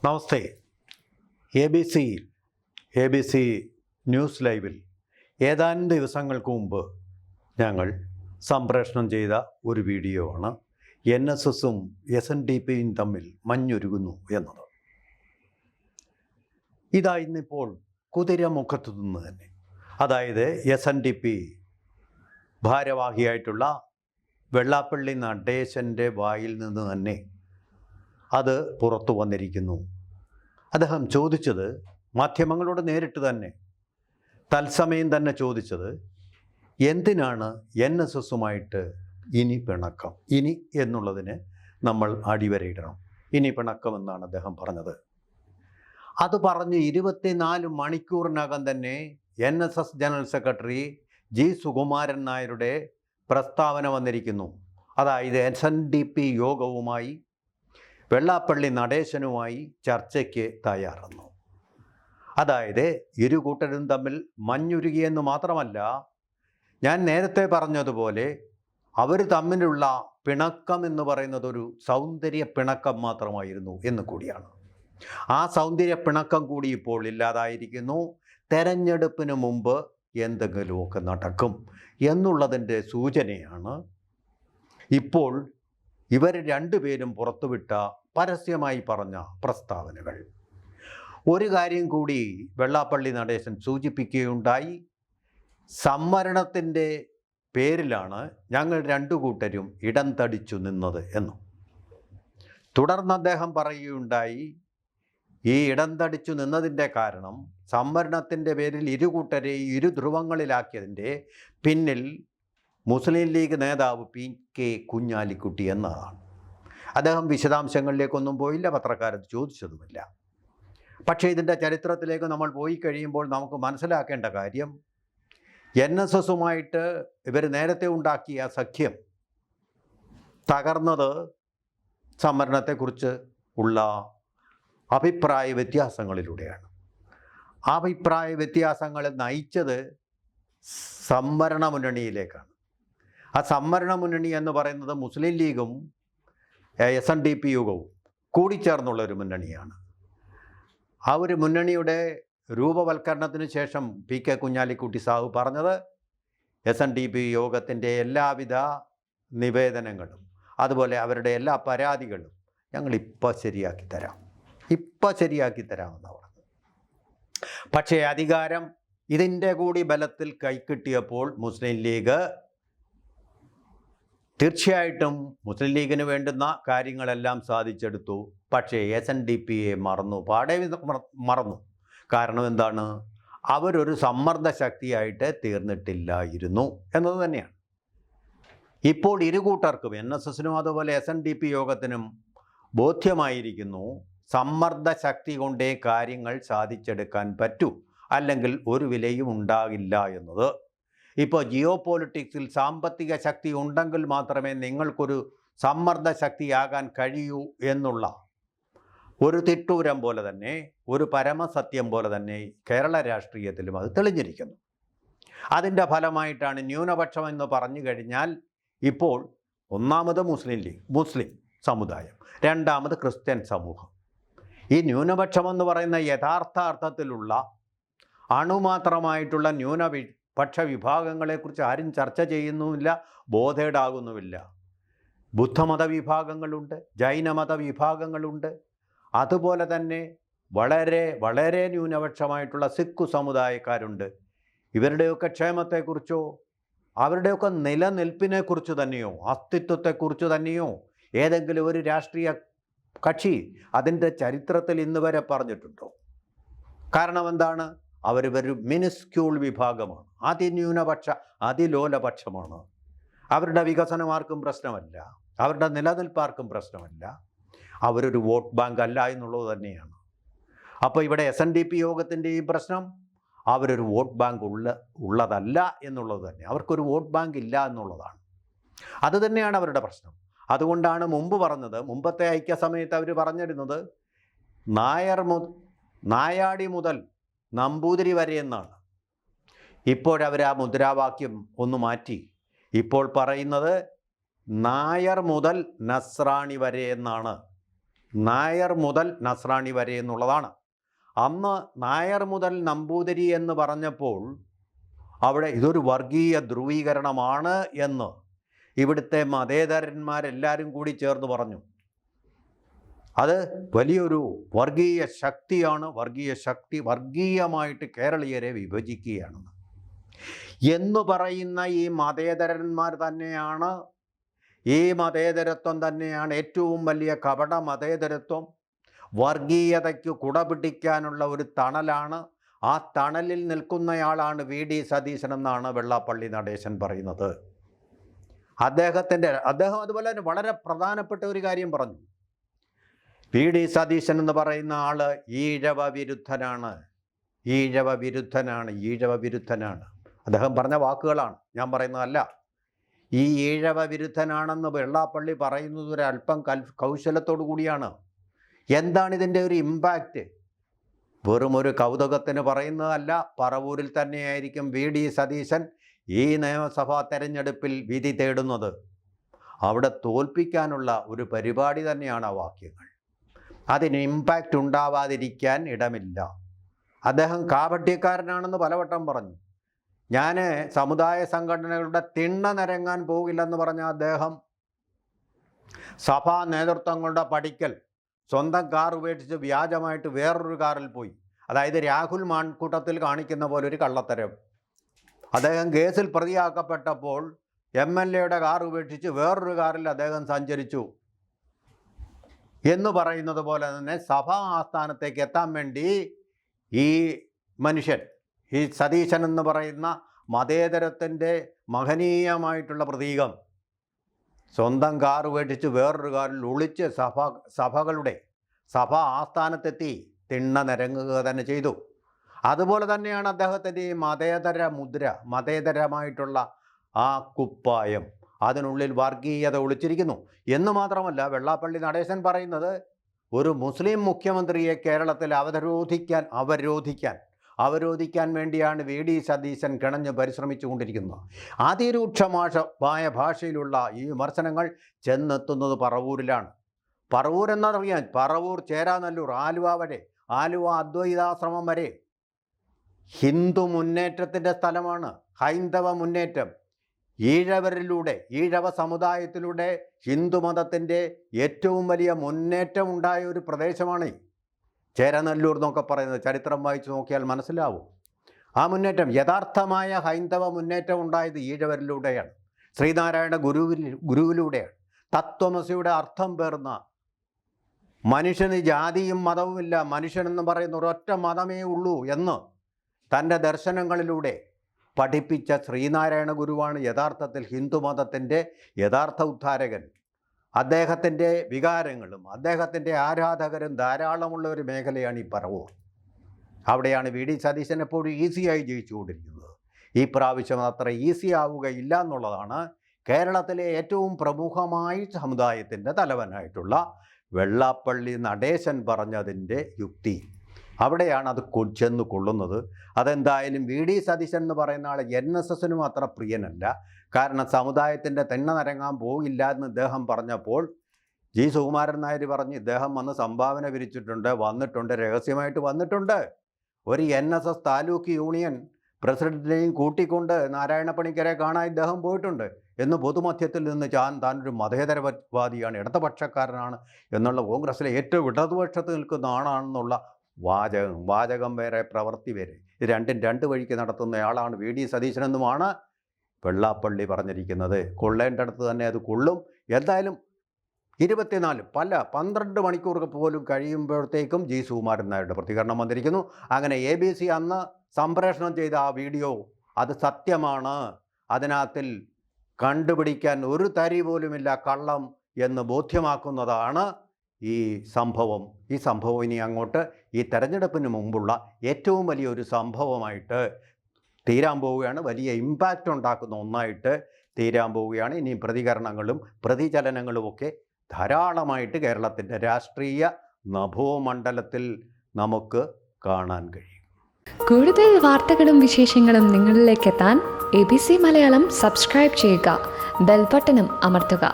Namaste. A B C news ലൈവിൽ ഏതാനും ദിവസങ്ങൾക്ക് മുമ്പ് ഞങ്ങൾ സംപ്രേഷണം ചെയ്ത ഒരു വീഡിയോ ആണ് NSSും SNDPയും തമ്മിൽ മഞ്ഞുരുകുന്നു എന്നത്. ഇതാ ഇന്നിപ്പോൾ കുതിരമുഖത്തു നിന്ന് തന്നെ, അതായത് SNDP ഭാരവാഹിയായിട്ടുള്ള വെള്ളാപ്പള്ളി നടേശൻ്റെ വായിൽ നിന്ന് തന്നെ അത് പുറത്തു വന്നിരിക്കുന്നു. അദ്ദേഹം ചോദിച്ചത്, മാധ്യമങ്ങളോട് നേരിട്ട് തന്നെ തത്സമയം തന്നെ ചോദിച്ചത്, എന്തിനാണ് NSSുമായിട്ട് ഇനി പിണക്കം? ഇനി എന്നുള്ളതിന് നമ്മൾ അടിവരയിടണം. ഇനി പിണക്കമെന്നാണ് അദ്ദേഹം പറഞ്ഞത്. അത് പറഞ്ഞ് 24 മണിക്കൂറിനകം തന്നെ NSS general secretary G. Sukumaran നായരുടെ പ്രസ്താവന വന്നിരിക്കുന്നു. അതായത് SNDP യോഗവുമായി വെള്ളാപ്പള്ളി നടേശനുമായി ചർച്ചയ്ക്ക് തയ്യാറെന്നു. അതായത് ഇരു കൂട്ടരും തമ്മിൽ മഞ്ഞുരുകിയെന്ന് മാത്രമല്ല, ഞാൻ നേരത്തെ പറഞ്ഞതുപോലെ അവർ തമ്മിലുള്ള പിണക്കം എന്ന് പറയുന്നത് ഒരു സൗന്ദര്യ പിണക്കം മാത്രമായിരുന്നു എന്ന് കൂടിയാണ്. ആ സൗന്ദര്യ പിണക്കം കൂടി ഇപ്പോൾ ഇല്ലാതായിരിക്കുന്നു. തെരഞ്ഞെടുപ്പിന് മുമ്പ് എന്തെങ്കിലുമൊക്കെ നടക്കും എന്നുള്ളതിൻ്റെ സൂചനയാണ് ഇപ്പോൾ ഇവർ രണ്ടുപേരും പുറത്തുവിട്ട പരസ്യമായി പറഞ്ഞ പ്രസ്താവനകൾ. ഒരു കാര്യം കൂടി വെള്ളാപ്പള്ളി നടേശൻ സൂചിപ്പിക്കുകയുണ്ടായി. സംവരണത്തിൻ്റെ പേരിലാണ് ഞങ്ങൾ രണ്ടു കൂട്ടരും ഇടം തടിച്ചു നിന്നത് എന്നും. തുടർന്ന് അദ്ദേഹം പറയുകയുണ്ടായി, ഈ ഇടം തടിച്ചു നിന്നതിൻ്റെ കാരണം സംവരണത്തിൻ്റെ പേരിൽ ഇരുകൂട്ടരെ ഇരു ധ്രുവങ്ങളിലാക്കിയതിൻ്റെ പിന്നിൽ മുസ്ലിം ലീഗ് നേതാവ് P.K. കുഞ്ഞാലിക്കുട്ടി എന്നതാണ്. അദ്ദേഹം വിശദാംശങ്ങളിലേക്കൊന്നും പോയില്ല, പത്രക്കാരത് ചോദിച്ചതുമില്ല. പക്ഷേ ഇതിൻ്റെ ചരിത്രത്തിലേക്ക് നമ്മൾ പോയി കഴിയുമ്പോൾ നമുക്ക് മനസ്സിലാക്കേണ്ട കാര്യം, NSSുമായിട്ട് ഇവർ നേരത്തെ ഉണ്ടാക്കിയ സഖ്യം തകർന്നത് സംവരണത്തെക്കുറിച്ച് ഉള്ള അഭിപ്രായ വ്യത്യാസങ്ങളിലൂടെയാണ്. ആ അഭിപ്രായ വ്യത്യാസങ്ങളെ നയിച്ചത് സംവരണ മുന്നണിയിലേക്കാണ്. ആ സംവരണ മുന്നണി എന്ന് പറയുന്നത് മുസ്ലിം ലീഗും SNDP യോഗവും കൂടിച്ചേർന്നുള്ളൊരു മുന്നണിയാണ്. ആ ഒരു മുന്നണിയുടെ രൂപവൽക്കരണത്തിന് ശേഷം P.K. കുഞ്ഞാലിക്കുട്ടി സാഹു പറഞ്ഞത്, SNDP യോഗത്തിൻ്റെ എല്ലാവിധ നിവേദനങ്ങളും അതുപോലെ അവരുടെ എല്ലാ പരാതികളും ഞങ്ങൾ ഇപ്പം ശരിയാക്കി തരാമെന്നാണ് പറഞ്ഞത്. പക്ഷേ അധികാരം ഇതിൻ്റെ കൂടി ബലത്തിൽ കൈക്കിട്ടിയപ്പോൾ മുസ്ലിം ലീഗ് തീർച്ചയായിട്ടും മുസ്ലിം ലീഗിന് വേണ്ടുന്ന കാര്യങ്ങളെല്ലാം സാധിച്ചെടുത്തു. പക്ഷേ SNDPയെ മറന്നു. കാരണം എന്താണ്? അവരൊരു സമ്മർദ്ദ ശക്തിയായിട്ട് തീർന്നിട്ടില്ലായിരുന്നു എന്നത് തന്നെയാണ്. ഇപ്പോൾ ഇരുകൂട്ടർക്കും, NSSനും അതുപോലെ SNDP യോഗത്തിനും ബോധ്യമായിരിക്കുന്നു, സമ്മർദ്ദ ശക്തി കൊണ്ടേ കാര്യങ്ങൾ സാധിച്ചെടുക്കാൻ പറ്റൂ, അല്ലെങ്കിൽ ഒരു വിലയും ഉണ്ടാകില്ല എന്നത്. ഇപ്പോൾ ജിയോ പൊളിറ്റിക്സിൽ സാമ്പത്തിക ശക്തി ഉണ്ടെങ്കിൽ മാത്രമേ നിങ്ങൾക്കൊരു സമ്മർദ്ദ ശക്തിയാകാൻ കഴിയൂ എന്നുള്ള ഒരു തിട്ടൂരം പോലെ തന്നെ, ഒരു പരമസത്യം പോലെ തന്നെ കേരള രാഷ്ട്രീയത്തിലും അത് തെളിഞ്ഞിരിക്കുന്നു. അതിൻ്റെ ഫലമായിട്ടാണ് ന്യൂനപക്ഷം എന്ന് പറഞ്ഞു കഴിഞ്ഞാൽ ഇപ്പോൾ ഒന്നാമത് മുസ്ലിം സമുദായം, രണ്ടാമത് ക്രിസ്ത്യൻ സമൂഹം. ഈ ന്യൂനപക്ഷം എന്ന് പറയുന്ന യഥാർത്ഥ അർത്ഥത്തിലുള്ള അണുമാത്രമായിട്ടുള്ള ന്യൂനപക്ഷ വിഭാഗങ്ങളെക്കുറിച്ച് ആരും ചർച്ച ചെയ്യുന്നുമില്ല, ബോധേഡാകുന്നുമില്ല. ബുദ്ധമത വിഭാഗങ്ങളുണ്ട്, ജൈനമത വിഭാഗങ്ങളുണ്ട്, അതുപോലെ തന്നെ വളരെ വളരെ ന്യൂനപക്ഷമായിട്ടുള്ള സിഖ് സമുദായക്കാരുണ്ട്. ഇവരുടെയൊക്കെ ക്ഷേമത്തെക്കുറിച്ചോ അവരുടെയൊക്കെ നിലനിൽപ്പിനെക്കുറിച്ച് തന്നെയോ അസ്തിത്വത്തെക്കുറിച്ച് തന്നെയോ ഏതെങ്കിലും ഒരു രാഷ്ട്രീയ കക്ഷി അതിൻ്റെ ചരിത്രത്തിൽ ഇന്ന് വരെ പറഞ്ഞിട്ടുണ്ടോ? കാരണം എന്താണ്? അവരൊരു മിനിസ്ക്യൂൾ വിഭാഗമാണ്, അതിന്യൂനപക്ഷ അതിലോലപക്ഷമാണ്. അവരുടെ വികസനം ആർക്കും പ്രശ്നമല്ല, അവരുടെ നിലനിൽപ്പാർക്കും പ്രശ്നമല്ല, അവരൊരു വോട്ട് ബാങ്ക് അല്ല എന്നുള്ളത് തന്നെയാണ്. അപ്പോൾ ഇവിടെ SNDP യോഗത്തിൻ്റെ ഈ പ്രശ്നം അവരൊരു വോട്ട് ബാങ്ക് ഉള്ളതല്ല എന്നുള്ളത് തന്നെ, അവർക്കൊരു വോട്ട് ബാങ്ക് ഇല്ല എന്നുള്ളതാണ്. അതുതന്നെയാണ് അവരുടെ പ്രശ്നം. അതുകൊണ്ടാണ് മുമ്പത്തെ ഐക്യസമയത്ത് അവർ പറഞ്ഞിരുന്നത് നായാടി മുതൽ നമ്പൂതിരി വരെ എന്നാണ്. ഇപ്പോഴവർ ആ മുദ്രാവാക്യം ഒന്ന് മാറ്റി, ഇപ്പോൾ പറയുന്നത് നായർ മുതൽ നസ്രാണി വരെ എന്നാണ്. നായർ മുതൽ നസ്രാണി വരെ എന്നുള്ളതാണ്. അന്ന് നായർ മുതൽ നമ്പൂതിരി എന്ന് പറഞ്ഞപ്പോൾ അവിടെ ഇതൊരു വർഗീയ ധ്രുവീകരണമാണ് എന്ന് ഇവിടുത്തെ മതേതരന്മാരെല്ലാവരും കൂടി ചേർന്ന് പറഞ്ഞു. അത് വലിയൊരു വർഗീയ ശക്തിയാണ്. വർഗീയ ശക്തി വർഗീയമായിട്ട് കേരളീയരെ വിഭജിക്കുകയാണെന്ന് എന്ന് പറയുന്ന ഈ മതേതരന്മാർ തന്നെയാണ്, ഈ മതേതരത്വം തന്നെയാണ് ഏറ്റവും വലിയ കപട മതേതരത്വം. വർഗീയതയ്ക്ക് കുടപിടിക്കാനുള്ള ഒരു തണലാണ്. ആ തണലിൽ നിൽക്കുന്നയാളാണ് VD സതീശൻ എന്നാണ് വെള്ളാപ്പള്ളി നടേശൻ പറയുന്നത്. അദ്ദേഹം അതുപോലെ തന്നെ വളരെ പ്രധാനപ്പെട്ട ഒരു കാര്യം പറഞ്ഞു. VD സതീശൻ എന്ന് പറയുന്ന ആള് ഈഴവ വിരുദ്ധനാണ്. അദ്ദേഹം പറഞ്ഞ വാക്കുകളാണ്, ഞാൻ പറയുന്നതല്ല. ഈ ഈഴവ വിരുദ്ധനാണെന്ന് വെള്ളാപ്പള്ളി പറയുന്നത് ഒരല്പം കൗശലത്തോടു കൂടിയാണ്. എന്താണ് ഇതിൻ്റെ ഒരു ഇമ്പാക്റ്റ്? വെറും ഒരു കൗതുകത്തിന് പറയുന്നതല്ല. പറവൂരിൽ തന്നെയായിരിക്കും VD സതീശൻ ഈ നിയമസഭാ തെരഞ്ഞെടുപ്പിൽ വിധി തേടുന്നത്. അവിടെ തോൽപ്പിക്കാനുള്ള ഒരു പരിപാടി തന്നെയാണ് ആ വാക്യങ്ങൾ. അതിന് ഇമ്പാക്റ്റ് ഉണ്ടാവാതിരിക്കാൻ ഇടമില്ല. അദ്ദേഹം കാപട്യക്കാരനാണെന്ന് പലവട്ടം പറഞ്ഞു. ഞാൻ സമുദായ സംഘടനകളുടെ തിണ്ണ നിരങ്ങാൻ പോകില്ലെന്ന് പറഞ്ഞ അദ്ദേഹം സഭാ നേതൃത്വങ്ങളുടെ പഠിക്കൽ സ്വന്തം കാർ ഉപേക്ഷിച്ച് വ്യാജമായിട്ട് വേറൊരു കാറിൽ പോയി. അതായത് രാഹുൽ മാൺകൂട്ടത്തിൽ കാണിക്കുന്ന പോലെ ഒരു കള്ളത്തരം. അദ്ദേഹം കേസിൽ പ്രതിയാക്കപ്പെട്ടപ്പോൾ MLA കാർ ഉപേക്ഷിച്ച് വേറൊരു കാറിൽ അദ്ദേഹം സഞ്ചരിച്ചു എന്ന് പറയുന്നത് പോലെ തന്നെ സഭാ ആസ്ഥാനത്തേക്ക് എത്താൻ വേണ്ടി ഈ മനുഷ്യൻ, ഈ സതീശൻ എന്ന് പറയുന്ന മതേതരത്തിൻ്റെ മഹനീയമായിട്ടുള്ള പ്രതീകം സ്വന്തം കാർ ഉപേക്ഷിച്ച് വേറൊരു കാറിൽ ഒളിച്ച് സഭാ ആസ്ഥാനത്തെത്തി തിണ്ണ നിരങ്ങുക തന്നെ ചെയ്തു. അതുപോലെ തന്നെയാണ് അദ്ദേഹത്തിൻ്റെ ഈ മതേതര മുദ്ര, മതേതരമായിട്ടുള്ള ആ കുപ്പായം, അതിനുള്ളിൽ വർഗീയത ഒളിച്ചിരിക്കുന്നു എന്ന് മാത്രമല്ല, വെള്ളാപ്പള്ളി നടേശൻ പറയുന്നത് ഒരു മുസ്ലിം മുഖ്യമന്ത്രിയെ കേരളത്തിൽ അവരോധിക്കാൻ വേണ്ടിയാണ് VD സതീശൻ കിണഞ്ഞ് പരിശ്രമിച്ചു കൊണ്ടിരിക്കുന്നത്. അതിരൂക്ഷമായ ഭാഷയിലുള്ള ഈ വിമർശനങ്ങൾ ചെന്നെത്തുന്നത് പറവൂരിലാണ്. പറവൂർ എന്നറിയാൻ, പറവൂർ, ചേരാനല്ലൂർ, ആലുവ വരെ, ആലുവ അദ്വൈതാശ്രമം വരെ ഹിന്ദു മുന്നേറ്റത്തിൻ്റെ സ്ഥലമാണ്. ഹൈന്ദവ മുന്നേറ്റം, ഈഴവ സമുദായത്തിലൂടെ ഹിന്ദുമതത്തിൻ്റെ ഏറ്റവും വലിയ മുന്നേറ്റം ഉണ്ടായ ഒരു പ്രദേശമാണ് ചേരനല്ലൂർ എന്നൊക്കെ പറയുന്നത്. ചരിത്രം വായിച്ചു നോക്കിയാൽ മനസ്സിലാവും. ആ മുന്നേറ്റം, യഥാർത്ഥമായ ഹൈന്ദവ മുന്നേറ്റം ഉണ്ടായത് ഈഴവരിലൂടെയാണ്, ശ്രീനാരായണ ഗുരുവിലൂടെയാണ്. തത്വമസിയുടെ അർത്ഥം പേർന്ന, മനുഷ്യന് ജാതിയും മതവുമില്ല, മനുഷ്യനെന്ന് പറയുന്ന ഒരൊറ്റ മതമേ ഉള്ളൂ എന്ന് തൻ്റെ ദർശനങ്ങളിലൂടെ പഠിപ്പിച്ച ശ്രീനാരായണ ഗുരുവാണ് യഥാർത്ഥത്തിൽ ഹിന്ദുമതത്തിൻ്റെ യഥാർത്ഥ ഉദ്ധാരകൻ. അദ്ദേഹത്തിൻ്റെ വികാരങ്ങളും അദ്ദേഹത്തിൻ്റെ ആരാധകരും ധാരാളമുള്ള ഒരു മേഖലയാണ് ഈ പറവൂർ. അവിടെയാണ് VD സതീശൻ എപ്പോഴും ഈസിയായി ജയിച്ചുകൊണ്ടിരിക്കുന്നത്. ഈ പ്രാവശ്യം അത്ര ഈസി ആവുകയില്ല എന്നുള്ളതാണ് കേരളത്തിലെ ഏറ്റവും പ്രമുഖമായ സമുദായത്തിൻ്റെ തലവനായിട്ടുള്ള വെള്ളാപ്പള്ളി നടേശൻ പറഞ്ഞതിൻ്റെ യുക്തി. അവിടെയാണ് അത് ചെന്ന് കൊള്ളുന്നത്. അതെന്തായാലും VD സതീശൻ എന്ന് പറയുന്ന ആൾ NSSനും അത്ര പ്രിയനല്ല. കാരണം സമുദായത്തിൻ്റെ തെണ്ണ നിരങ്ങാൻ പോകില്ല എന്ന് ഇദ്ദേഹം പറഞ്ഞപ്പോൾ G. സുകുമാരൻ നായർ പറഞ്ഞ് ഇദ്ദേഹം വന്ന് സംഭാവന വന്നിട്ടുണ്ട്, രഹസ്യമായിട്ട് വന്നിട്ടുണ്ട്. ഒരു NSS താലൂക്ക് യൂണിയൻ പ്രസിഡന്റിനെയും കൂട്ടിക്കൊണ്ട് നാരായണ പണിക്കരെ കാണാൻ ഇദ്ദേഹം പോയിട്ടുണ്ട് എന്ന് പൊതുമധ്യത്തിൽ നിന്ന് താനൊരു മതേതരവാദിയാണ്, ഇടതുപക്ഷക്കാരനാണ് എന്നുള്ള, കോൺഗ്രസിലെ ഏറ്റവും ഇടതുപക്ഷത്ത് നിൽക്കുന്ന ആളാണെന്നുള്ള വാചകം വേറെ, പ്രവൃത്തി വേറെ. ഇത് രണ്ടും രണ്ട് വഴിക്ക് നടത്തുന്നയാളാണ് VD സതീശനെന്നുമാണ് വെള്ളാപ്പള്ളി പറഞ്ഞിരിക്കുന്നത്. കൊള്ളേണ്ടടുത്ത് തന്നെ അത് കൊള്ളും. എന്തായാലും 12 മണിക്കൂർ പോലും കഴിയുമ്പോഴത്തേക്കും G. സുകുമാരൻ നായരുടെ പ്രതികരണം വന്നിരിക്കുന്നു. അങ്ങനെ ABC അന്ന് സംപ്രേഷണം ചെയ്ത ആ വീഡിയോ അത് സത്യമാണ്, അതിനകത്തിൽ കണ്ടുപിടിക്കാൻ ഒരു തരി പോലുമില്ല കള്ളം എന്ന് ബോധ്യമാക്കുന്നതാണ് ഈ സംഭവം. ഈ സംഭവം ഇനി അങ്ങോട്ട് ഈ തെരഞ്ഞെടുപ്പിന് മുമ്പുള്ള ഏറ്റവും വലിയൊരു സംഭവമായിട്ട് തീരാൻ പോവുകയാണ്. വലിയ ഇമ്പാക്റ്റ് ഉണ്ടാക്കുന്ന ഒന്നായിട്ട് തീരാൻ പോവുകയാണ്. ഇനി പ്രതികരണങ്ങളും പ്രതിചലനങ്ങളുമൊക്കെ ധാരാളമായിട്ട് കേരളത്തിൻ്റെ രാഷ്ട്രീയ നഭോമണ്ഡലത്തിൽ നമുക്ക് കാണാൻ കഴിയും. കൂടുതൽ വാർത്തകളും വിശേഷങ്ങളും നിങ്ങളിലേക്ക് എത്താൻ ABC മലയാളം സബ്സ്ക്രൈബ് ചെയ്യുക, ബെൽ ബട്ടണും അമർത്തുക.